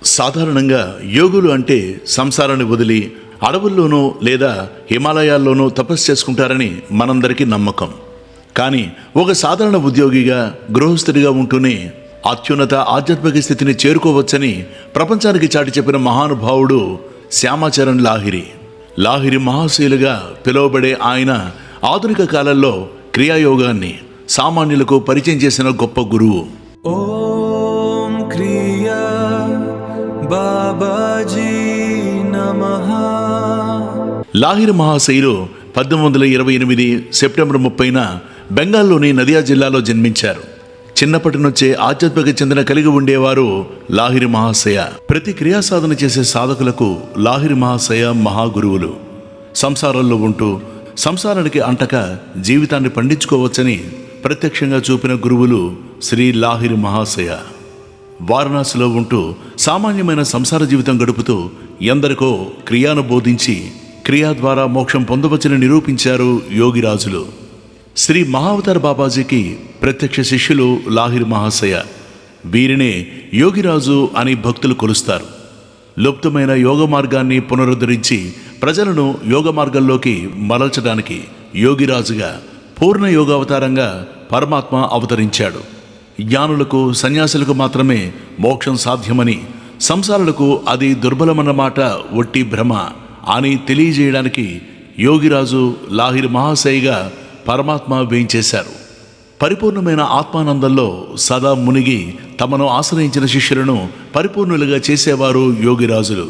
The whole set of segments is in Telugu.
సాధారణంగా యోగులు అంటే సంసారాన్ని వదిలి అడవుల్లోనూ లేదా హిమాలయాల్లోనూ తపస్సు చేసుకుంటారని మనందరికీ నమ్మకం. కానీ ఒక సాధారణ ఉద్యోగిగా గృహస్థుడిగా ఉంటూనే అత్యున్నత ఆధ్యాత్మిక స్థితిని చేరుకోవచ్చని ప్రపంచానికి చాటి చెప్పిన మహానుభావుడు శ్యామాచరణ్ లాహిరి. లాహిరి మహాశయులుగా పిలువబడే ఆయన ఆధునిక కాలంలో క్రియాయోగాన్ని సామాన్యులకు పరిచయం చేసిన గొప్ప గురువు. ఓం క్రియా బాబాజీ నమః. లాహిరి మహాశయులు 1828 సెప్టెంబర్ 30న బెంగాల్లోని నదియా జిల్లాలో జన్మించారు. చిన్నప్పటి నుంచే ఆధ్యాత్మిక చింతన కలిగి ఉండేవారు లాహిరి మహాశయ. ప్రతి క్రియాసాధన చేసే సాధకులకు లాహిరి మహాశయ మహాగురువులు. సంసారంలో ఉంటూ సంసారానికి అంటక జీవితాన్ని పండించుకోవచ్చని ప్రత్యక్షంగా చూపిన గురువులు శ్రీ లాహిరి మహాశయ. వారణాసిలో ఉంటూ సామాన్యమైన సంసార జీవితం గడుపుతూ ఎందరికో క్రియాను బోధించి క్రియా ద్వారా మోక్షం పొందవచ్చని నిరూపించారు యోగిరాజులు. శ్రీ మహావతార బాబాజీకి ప్రత్యక్ష శిష్యులు లాహిరి మహాశయ. వీరినే యోగిరాజు అని భక్తులు కొలుస్తారు. లుప్తమైన యోగ మార్గాన్ని పునరుద్ధరించి ప్రజలను యోగ మార్గంలోకి మరల్చడానికి యోగిరాజుగా పూర్ణ యోగావతారంగా పరమాత్మ అవతరించాడు. జ్ఞానులకు సన్యాసులకు మాత్రమే మోక్షం సాధ్యమని, సంసారులకు అది దుర్బలమన్నమాట ఒట్టి భ్రమ అని తెలియజేయడానికి యోగిరాజు లాహిరి మహాశయగా పరమాత్మ వేయించేశారు. పరిపూర్ణమైన ఆత్మానందంలో సదా మునిగి తమను ఆశ్రయించిన శిష్యులను పరిపూర్ణులుగా చేసేవారు యోగిరాజులు.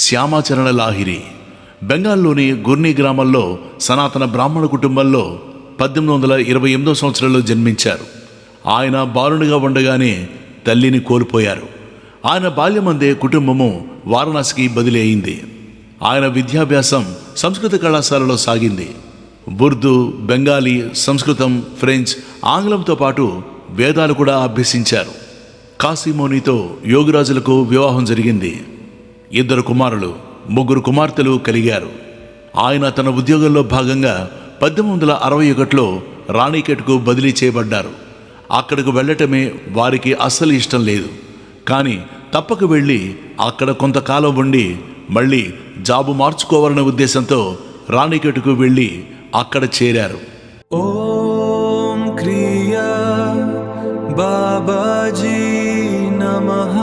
శ్యామాచరణ లాహిరి బెంగాల్లోని గుర్ని గ్రామంలో సనాతన బ్రాహ్మణ కుటుంబంలో 1828 సంవత్సరంలో జన్మించారు. ఆయన బాలునిగా ఉండగానే తల్లిని కోల్పోయారు. ఆయన బాల్యమందే కుటుంబము వారణాసికి బదిలీ అయింది. ఆయన విద్యాభ్యాసం సంస్కృత కళాశాలలో సాగింది. ఉర్దూ, బెంగాలీ, సంస్కృతం, ఫ్రెంచ్, ఆంగ్లంతో పాటు వేదాలు కూడా అభ్యసించారు. కాశీమోనితో యోగిరాజులకు వివాహం జరిగింది. 2 కుమారులు, 3 కుమార్తెలు కలిగారు. ఆయన తన ఉద్యోగంలో భాగంగా 1861లో రాణిఖేట్కు బదిలీ చేయబడ్డారు. అక్కడకు వెళ్ళటమే వారికి అస్సలు ఇష్టం లేదు. కానీ తప్పక వెళ్ళి అక్కడ కొంతకాలం ఉండి మళ్ళీ జాబు మార్చుకోవాలనే ఉద్దేశంతో రాణిఖేట్కు వెళ్ళి అక్కడ చేరారు. ఓం క్రియా బాబాజీ నమః.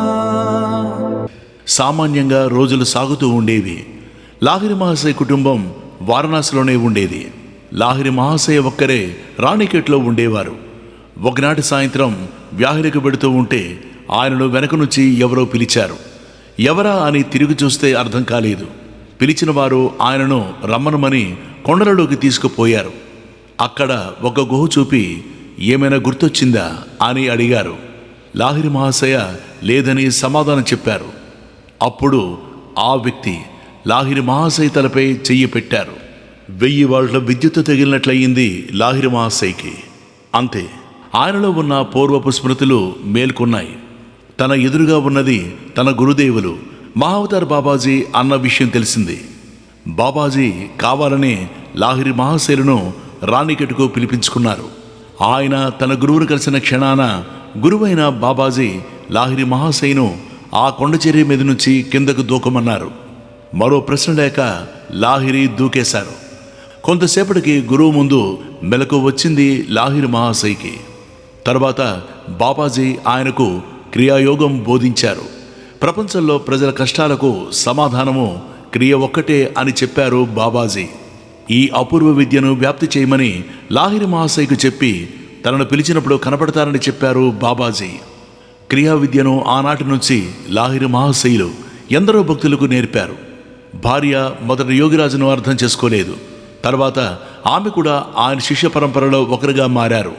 సామాన్యంగా రోజులు సాగుతూ ఉండేవి. లాహిరి మహాశయ కుటుంబం వారణాసిలోనే ఉండేది. లాహిరి మహాశయ ఒక్కరే రాణిఖేట్లో ఉండేవారు. ఒకనాటి సాయంత్రం వ్యాహిరికి పెడుతూ ఉంటే ఆయనను వెనక నుంచి ఎవరో పిలిచారు. ఎవరా అని తిరిగి చూస్తే అర్థం కాలేదు. పిలిచిన వారు ఆయనను రమ్మనమని కొండలలోకి తీసుకుపోయారు. అక్కడ ఒక గుహ చూపి ఏమైనా గుర్తొచ్చిందా అని అడిగారు. లాహిరి మహాశయ లేదని సమాధానం చెప్పారు. అప్పుడు ఆ వ్యక్తి లాహిరి మహాశయ తలపై చెయ్యి పెట్టారు. 1000 వాళ్ల విద్యుత్తు తగిలినట్లయింది లాహిరి మహాశయకి. అంతే, ఆయనలో ఉన్న పూర్వపు స్మృతులు మేల్కొన్నాయి. తన ఎదురుగా ఉన్నది తన గురుదేవులు మహావతార్ బాబాజీ అన్న విషయం తెలిసింది. బాబాజీ కావాలనే లాహిరి మహాశయులను రాణిఖేట్కు పిలిపించుకున్నారు. ఆయన తన గురువును కలిసిన క్షణాన గురువైన బాబాజీ లాహిరి మహాశయను ఆ కొండచెర్య మీద నుంచి కిందకు దూకమన్నారు. మరో ప్రశ్న లేక లాహిరి దూకేశారు. కొంతసేపటికి గురువు ముందు మెలకు వచ్చింది లాహిరి మహాశయకి. తర్వాత బాబాజీ ఆయనకు క్రియాయోగం బోధించారు. ప్రపంచంలో ప్రజల కష్టాలకు సమాధానము క్రియ ఒక్కటే అని చెప్పారు బాబాజీ. ఈ అపూర్వ విద్యను వ్యాప్తి చేయమని లాహిరి మహాశయకు చెప్పి తనను పిలిచినప్పుడు కనపడతారని చెప్పారు బాబాజీ. క్రియా విద్యను ఆనాటి నుంచి లాహిరి మహాశయులు ఎందరో భక్తులకు నేర్పారు. భార్య మొదట యోగిరాజును అర్థం చేసుకోలేదు. తర్వాత ఆమె కూడా ఆయన శిష్య పరంపరలో ఒకరిగా మారారు.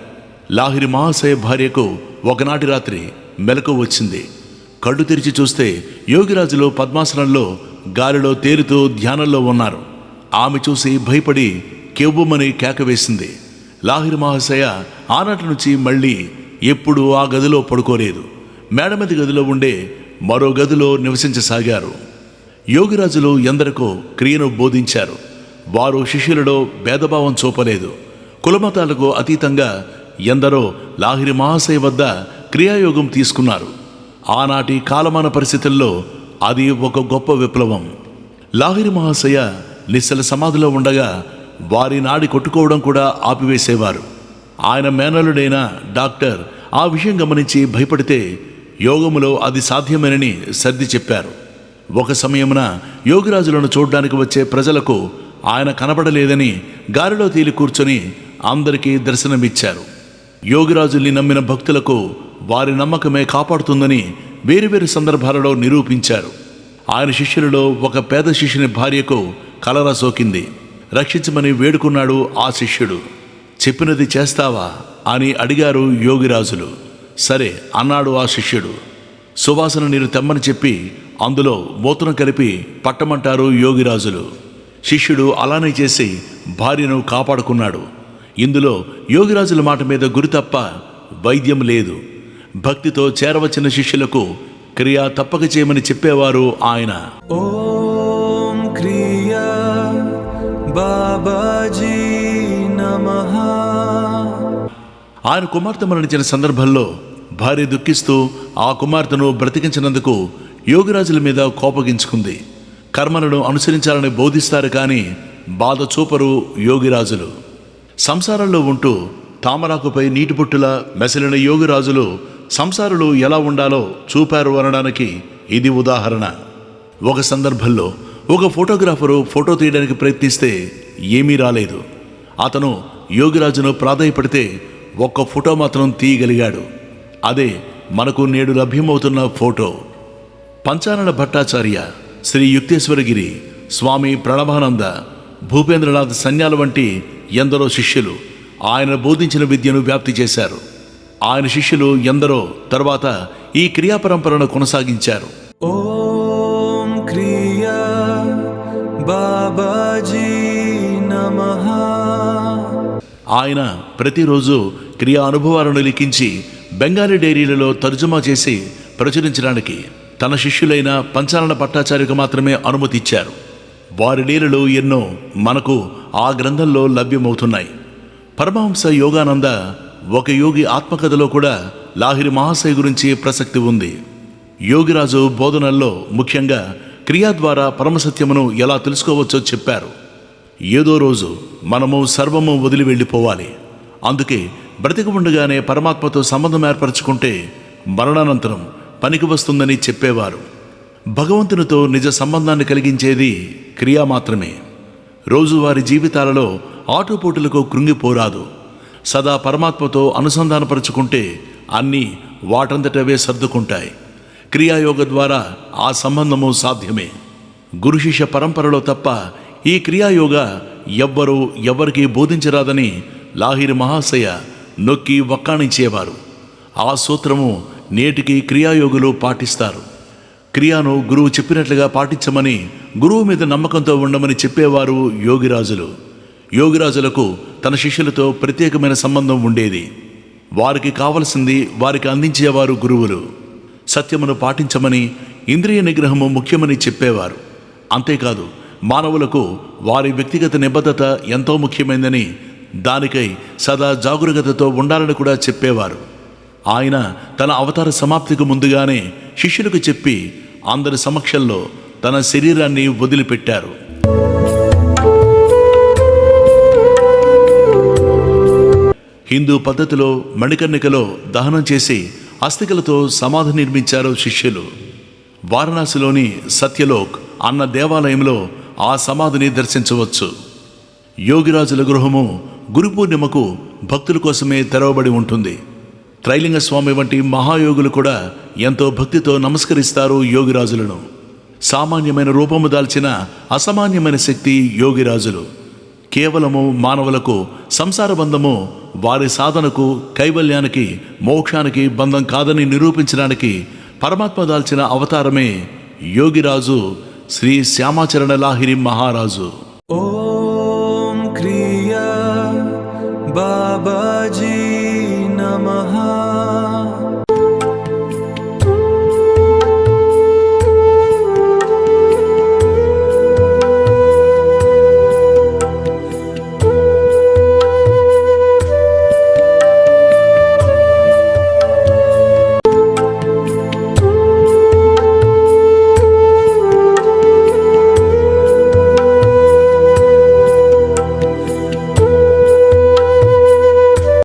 లాహిరి మహాశయ భార్యకు ఒకనాటి రాత్రి మెలకు వచ్చింది. కళ్ళు తెరిచి చూస్తే యోగిరాజులు పద్మాసనంలో గాలిలో తేలుతూ ధ్యానంలో ఉన్నారు. ఆమె చూసి భయపడి కెవ్వుమని కేక వేసింది. లాహిరి మహాశయ ఆనాటి నుంచి మళ్ళీ ఎప్పుడూ ఆ గదిలో పడుకోలేదు. మేడమది గదిలో ఉండే మరో గదిలో నివసించసాగారు. యోగిరాజులు ఎందరికో క్రియను బోధించారు. వారు శిష్యులలో భేదభావం చూపలేదు. కులమతాలకు అతీతంగా ఎందరో లాహిరి మహాశయ వద్ద క్రియాయోగం తీసుకున్నారు. ఆనాటి కాలమాన పరిస్థితుల్లో అది ఒక గొప్ప విప్లవం. లాహిరి మహాశయ నిశ్చల సమాధిలో ఉండగా వారి నాడి కొట్టుకోవడం కూడా ఆపివేసేవారు. ఆయన మేనలుడైన డాక్టర్ ఆ విషయం గమనించి భయపడితే యోగములో అది సాధ్యమేనని సర్ది చెప్పారు. ఒక సమయమున యోగిరాజులను చూడ్డానికి వచ్చే ప్రజలకు ఆయన కనబడలేదని గాలిలో తేలి కూర్చొని అందరికీ దర్శనమిచ్చారు. యోగిరాజుల్ని నమ్మిన భక్తులకు వారి నమ్మకమే కాపాడుతుందని వేరువేరు సందర్భాలలో నిరూపించారు. ఆయన శిష్యులలో ఒక పేద శిష్యుని భార్యకు కలరా సోకింది. రక్షించమని వేడుకున్నాడు ఆ శిష్యుడు. చెప్పినది చేస్తావా అని అడిగారు యోగిరాజులు. సరే అన్నాడు ఆ శిష్యుడు. సువాసన నీరు తెమ్మని చెప్పి అందులో మూత్రం కలిపి పట్టమంటారు యోగిరాజులు. శిష్యుడు అలానే చేసి భార్యను కాపాడుకున్నాడు. ఇందులో యోగిరాజుల మాట మీద గురి తప్ప వైద్యం లేదు. భక్తితో చేరవచ్చిన శిష్యులకు క్రియ తప్పక చేయమని చెప్పేవారు ఆయన. ఓం క్రియా బాబాజీ నమః. ఆయన కుమార్తె మరణించిన సందర్భంలో భార్య దుఃఖిస్తూ ఆ కుమార్తెను బ్రతికించినందుకు యోగిరాజుల మీద కోపగించుకుంది. కర్మలను అనుసరించాలని బోధిస్తారు కానీ బాధ చూపరు యోగిరాజులు. సంసారంలో ఉంటూ తామరాకుపై నీటి బుట్టులా మెసలిన యోగిరాజులు సంసారులు ఎలా ఉండాలో చూపారు అనడానికి ఇది ఉదాహరణ. ఒక సందర్భంలో ఒక ఫోటోగ్రాఫరు ఫోటో తీయడానికి ప్రయత్నిస్తే ఏమీ రాలేదు. అతను యోగిరాజును ప్రాధాయపడితే ఒక్క ఫోటో మాత్రం తీయగలిగాడు. అదే మనకు నేడు లభ్యమవుతున్న ఫోటో. పంచానన భట్టాచార్య, శ్రీ యుక్తేశ్వరగిరి, స్వామి ప్రణవానంద, భూపేంద్రనాథ్ సన్యాల వంటి ఎందరో శిష్యులు ఆయన బోధించిన విద్యను వ్యాప్తి చేశారు. ఆయన శిష్యులు ఎందరో తర్వాత ఈ క్రియా పరంపరను కొనసాగించారు. ఓం క్రియా బాబాజీ నమః. ఆయన ప్రతిరోజు క్రియా అనుభవాలను లిఖించి బెంగాలీ డైరీలలో తర్జుమా చేసి ప్రచురించడానికి తన శిష్యులైన పంచానన భట్టాచార్యకు మాత్రమే అనుమతి ఇచ్చారు. వారి లీలలు ఎన్నో మనకు ఆ గ్రంథంలో లభ్యమవుతున్నాయి. పరమహంస యోగానంద ఒక యోగి ఆత్మకథలో కూడా లాహిరి మహాశయ గురించి ప్రసక్తి ఉంది. యోగిరాజు బోధనల్లో ముఖ్యంగా క్రియా ద్వారా పరమసత్యమును ఎలా తెలుసుకోవచ్చో చెప్పారు. ఏదో రోజు మనము సర్వము వదిలి వెళ్ళిపోవాలి. అందుకే బ్రతికి ఉండగానే పరమాత్మతో సంబంధం ఏర్పరచుకుంటే మరణానంతరం పనికి వస్తుందని చెప్పేవారు. భగవంతునితో నిజ సంబంధాన్ని కలిగించేది క్రియా మాత్రమే. రోజువారి జీవితాలలో ఆటుపోటులకు కృంగిపోరాదు. సదా పరమాత్మతో అనుసంధానపరుచుకుంటే అన్నీ వాటంతటవే సర్దుకుంటాయి. క్రియాయోగ ద్వారా ఆ సంబంధము సాధ్యమే. గురు శిష్య పరంపరలో తప్ప ఈ క్రియాయోగ ఎవ్వరూ ఎవరికి బోధించరాదని లాహిరి మహాశయ నొక్కి వక్కాణించేవారు. ఆ సూత్రము నేటికి క్రియాయోగులు పాటిస్తారు. క్రియాను గురువు చెప్పినట్లుగా పాటించమని, గురువు మీద నమ్మకంతో ఉండమని చెప్పేవారు యోగిరాజులు. యోగిరాజులకు తన శిష్యులతో ప్రత్యేకమైన సంబంధం ఉండేది. వారికి కావలసింది వారికి అందించేవారు గురువులు. సత్యమును పాటించమని, ఇంద్రియ నిగ్రహము ముఖ్యమని చెప్పేవారు. అంతేకాదు మానవులకు వారి వ్యక్తిగత నిబద్ధత ఎంతో ముఖ్యమైందని, దానికై సదా జాగరూకతతో ఉండాలని కూడా చెప్పేవారు. ఆయన తన అవతార సమాప్తికి ముందుగానే శిష్యులకు చెప్పి అందరి సమక్షంలో తన శరీరాన్ని వదిలిపెట్టారు. హిందూ పద్ధతిలో మణికర్ణికలో దహనం చేసి అస్థికలతో సమాధి నిర్మించారు శిష్యులు. వారణాసిలోని సత్యలోక్ అన్న దేవాలయంలో ఆ సమాధిని దర్శించవచ్చు. యోగిరాజుల గృహము గురు పూర్ణిమకు భక్తుల కోసమే తెరవబడి ఉంటుంది. త్రైలింగ స్వామి వంటి మహాయోగులు కూడా ఎంతో భక్తితో నమస్కరిస్తారు యోగిరాజులను. సామాన్యమైన రూపము దాల్చిన అసామాన్యమైన శక్తి యోగిరాజులు. కేవలము మానవులకు సంసార బంధము వారి సాధనకు, కైవల్యానికి, మోక్షానికి బంధం కాదని నిరూపించడానికి పరమాత్మ దాల్చిన అవతారమే యోగిరాజు శ్రీ శ్యామాచరణ లాహిరి మహారాజు. ఓం క్రియా బాబాజీ